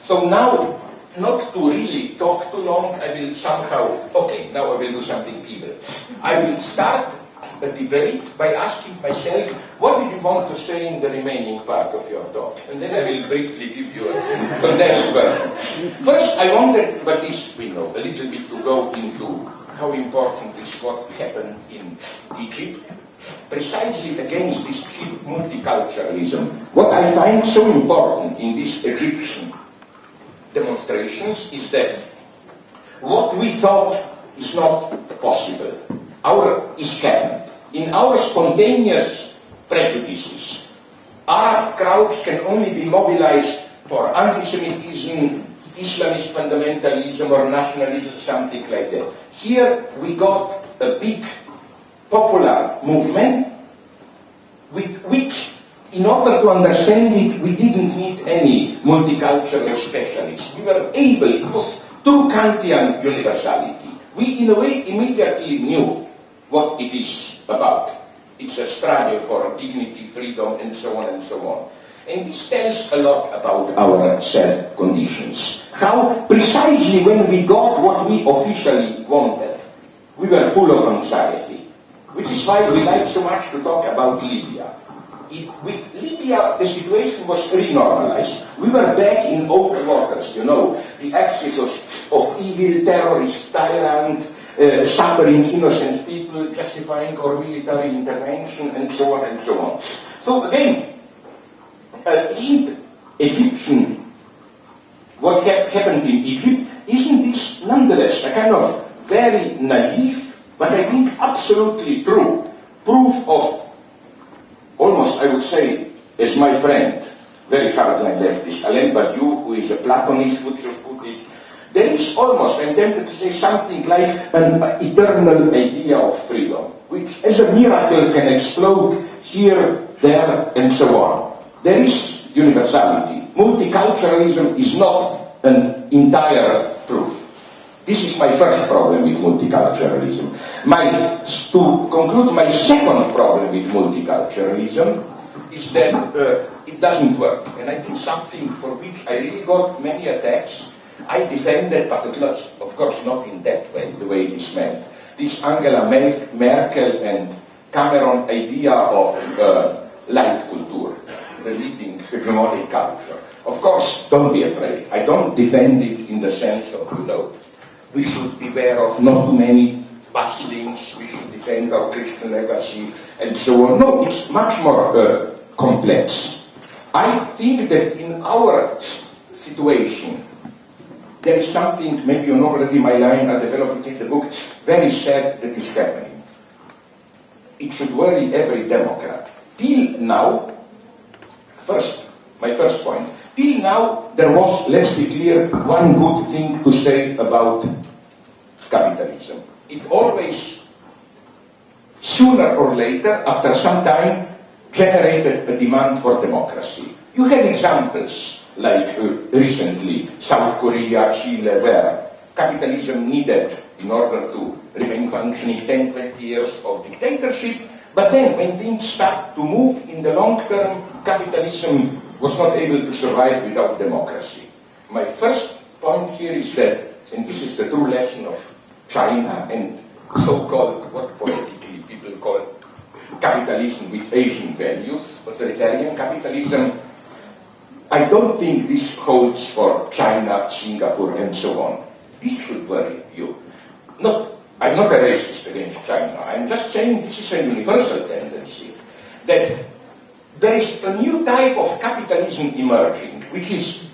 So now, not to really talk too long, I will somehow, okay, now I will do something evil. I will start a debate by asking myself, what did you want to say in the remaining part of your talk? And then I will briefly give you a condensed version. First, I wanted, but this we know, a little bit to go into how important is what happened in Egypt, precisely against this cheap multiculturalism. What I find so important in these Egyptian demonstrations is that what we thought is not possible, is happened. In our spontaneous prejudices, Arab crowds can only be mobilized for anti-Semitism, Islamist fundamentalism or nationalism, something like that. Here we got a big popular movement with which, in order to understand it, we didn't need any multicultural specialists. We were able, it was true Kantian universality. We, in a way, immediately knew what it is about. It's a struggle for dignity, freedom, and so on and so on. And this tells a lot about our sad conditions. How precisely when we got what we officially wanted, we were full of anxiety. Which is why we like so much to talk about Libya. With Libya, the situation was renormalized. We were back in old waters, you know, the axis of evil, terrorist, tyrant, suffering innocent people, justifying our military intervention, and so on and so on. So again, isn't Egyptian, what happened in Egypt, isn't this nonetheless a kind of very naive, but I think absolutely true, proof of, almost I would say, as my friend, very hardline leftist, Alain Badiou, who is a Platonist, would have put it, there is almost, I'm tempted to say, something like an eternal idea of freedom, which as a miracle can explode here, there, and so on. There is universality. Multiculturalism is not an entire truth. This is my first problem with multiculturalism. To conclude, my second problem with multiculturalism is that it doesn't work. And I think something for which I really got many attacks, I defended, but at last, of course, not in that way, the way it is meant. This Angela Merkel and Cameron idea of light culture, the leading hegemonic culture. Of course, don't be afraid. I don't defend it in the sense of, you know, we should beware of not too many bustlings, we should defend our Christian legacy, and so on. No, it's much more complex. I think that in our situation, there is something, maybe you know already my line, I developed it in the book, very sad that is happening. It should worry every Democrat. Till now, my first point, till now there was, let's be clear, one good thing to say about capitalism. It always, sooner or later, after some time, generated a demand for democracy. You have examples like recently South Korea, Chile, where capitalism needed, in order to remain functioning, 10, 20 years of dictatorship. But then, when things start to move in the long term, capitalism was not able to survive without democracy. My first point here is that, and this is the true lesson of China and so-called, what politically people call capitalism with Asian values, authoritarian capitalism. I don't think this holds for China, Singapore, and so on. This should worry you. I'm not a racist against China. I'm just saying this is a universal tendency, that there is a new type of capitalism emerging, which is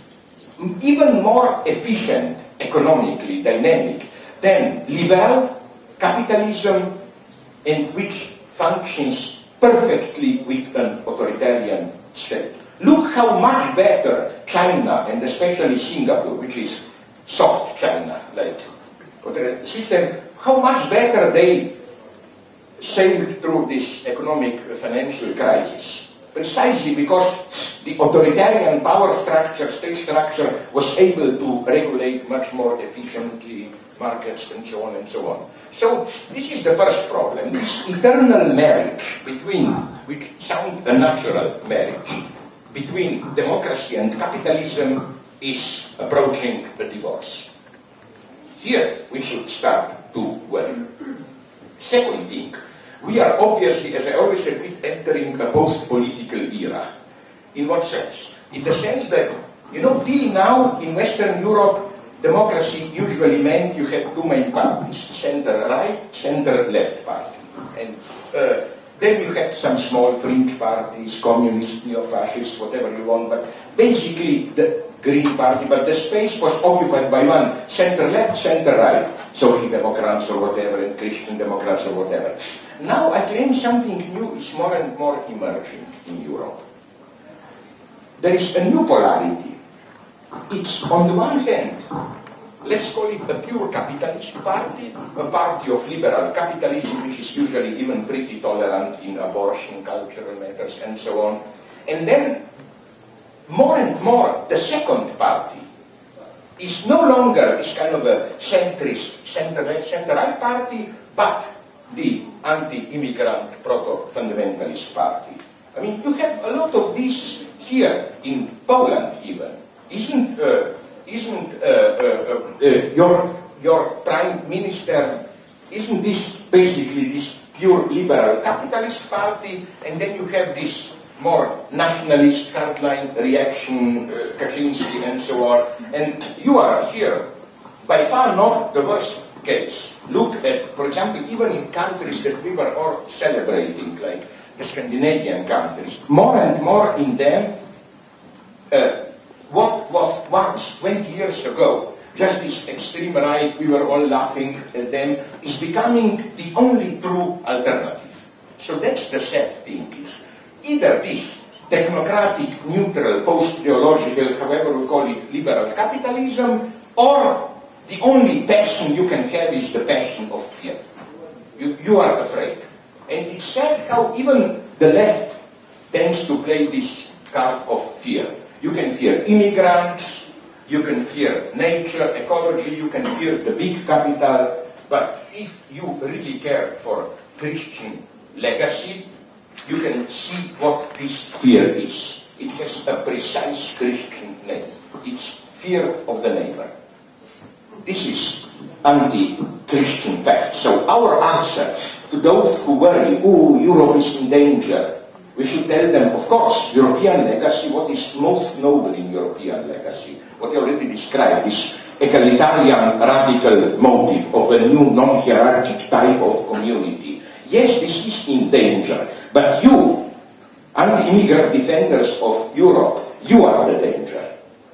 even more efficient, economically dynamic, than liberal capitalism, and which functions perfectly with an authoritarian state. Look how much better China, and especially Singapore, which is soft China, like system, how much better they sailed through this economic financial crisis. Precisely because the authoritarian power structure, state structure, was able to regulate much more efficiently markets and so on and so on. So this is the first problem, this eternal marriage between, which sounds a natural marriage, between democracy and capitalism is approaching a divorce. Here we should start to worry. Second thing, we are obviously, as I always repeat, entering a post-political era. In what sense? In the sense that, till now in Western Europe, democracy usually meant you had two main parties, center-right, center-left party. And then you had some small fringe parties, communist, neo-fascist, whatever you want, but basically the Green Party, but the space was occupied by one center-left, center-right, Social Democrats or whatever, and Christian Democrats or whatever. Now I claim something new is more and more emerging in Europe. There is a new polarity. It's on the one hand, let's call it a pure capitalist party, a party of liberal capitalism, which is usually even pretty tolerant in abortion, cultural matters, and so on. And then, more and more, the second party is no longer this kind of a centrist, center-left, center-right party, but the anti-immigrant, proto-fundamentalist party. I mean, you have a lot of this here in Poland even. Isn't your prime minister, isn't this basically this pure liberal capitalist party, and then you have this more nationalist hardline reaction, Kaczynski and so on, and you are here by far not the worst case. Look at, for example, even in countries that we were all celebrating, like the Scandinavian countries, more and more in them, what was once, 20 years ago, just this extreme right, we were all laughing at them, is becoming the only true alternative. So that's the sad thing, is either this technocratic, neutral, post-ideological, however we call it, liberal capitalism, or the only passion you can have is the passion of fear. You are afraid. And it's sad how even the left tends to play this card of fear. You can fear immigrants, you can fear nature, ecology, you can fear the big capital, but if you really care for Christian legacy, you can see what this fear is. It has a precise Christian name. It's fear of the neighbor. This is anti-Christian fact. So our answer to those who worry, oh, Europe is in danger, we should tell them, of course, European legacy, what is most noble in European legacy, what I already described, this egalitarian radical motive of a new non-hierarchic type of community. Yes, this is in danger, but you, anti-immigrant defenders of Europe, you are the danger.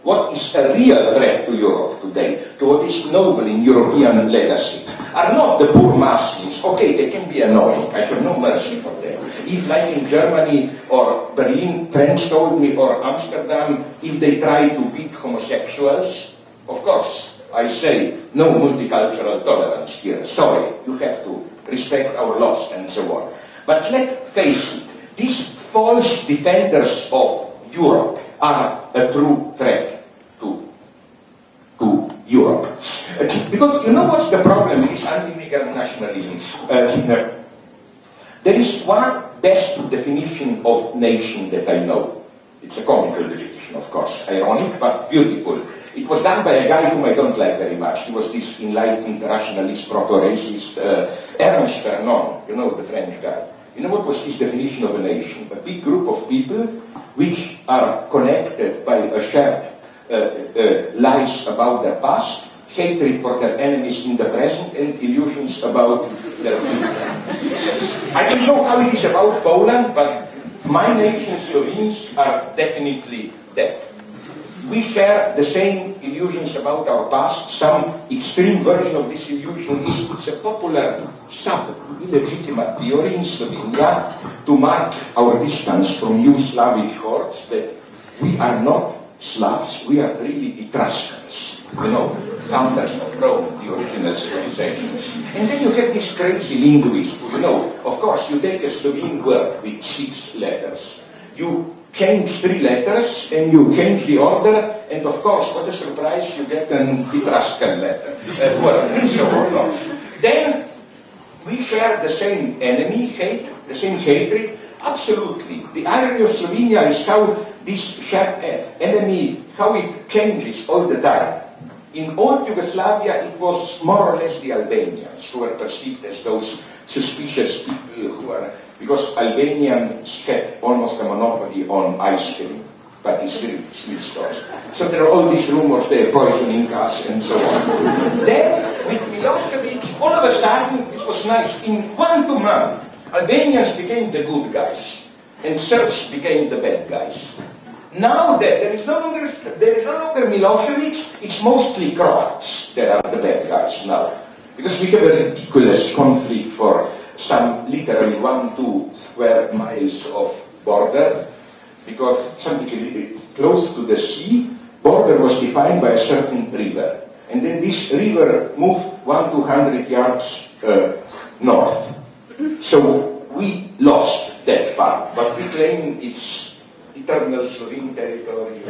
What is a real threat to Europe today, to what is noble in European legacy, are not the poor Muslims. Okay, they can be annoying, I have no mercy for them. If, like in Germany or Berlin, friends told me, or Amsterdam, if they try to beat homosexuals, of course, I say, no multicultural tolerance here. Sorry, you have to respect our laws and so on. But let's face it, these false defenders of Europe are a true threat to Europe. Because you know what's the problem with this anti-immigrant nationalism? There is one best definition of nation that I know. It's a comical definition, of course, ironic but beautiful. It was done by a guy whom I don't like very much. He was this enlightened rationalist, proto-racist, Ernst Vernon, you know, the French guy. You know what was his definition of a nation? A big group of people which are connected by a shared lies about their past, hatred for their enemies in the present, and illusions about their future. I don't know how it is about Poland, but my nation, Slovenes, are definitely that. We share the same illusions about our past. Some extreme version of this illusion is it's a popular sub-illegitimate theory in Slovenia to mark our distance from you Slavic hordes that we are not Slavs, we are really Etruscans, you know, founders of Rome, the original civilization. And then you have this crazy linguist, you know, of course, you take a Slovene word with 6 letters. You change 3 letters and you change the order, and of course, what a surprise, you get an Etruscan letter, word, and so on. Then we share the same enemy, the same hatred. Absolutely. The irony of Slovenia is how this enemy, how it changes all the time. In old Yugoslavia, it was more or less the Albanians who were perceived as those suspicious people who are, because Albanians had almost a monopoly on ice cream, patisserie, sweet stores. So there are all these rumors they're poisoning us and so on. Then, with Milosevic, all of a sudden, this was nice. In 1-2 months, Albanians became the good guys, and Serbs became the bad guys. Now that there is no longer Milosevic, it's mostly Croats that are the bad guys now. Because we have a ridiculous conflict for some literally 1-2 square miles of border, because something close to the sea, border was defined by a certain river. And then this river moved 100-200 yards north. So we lost that part, but we claim it's eternal Slovene territory.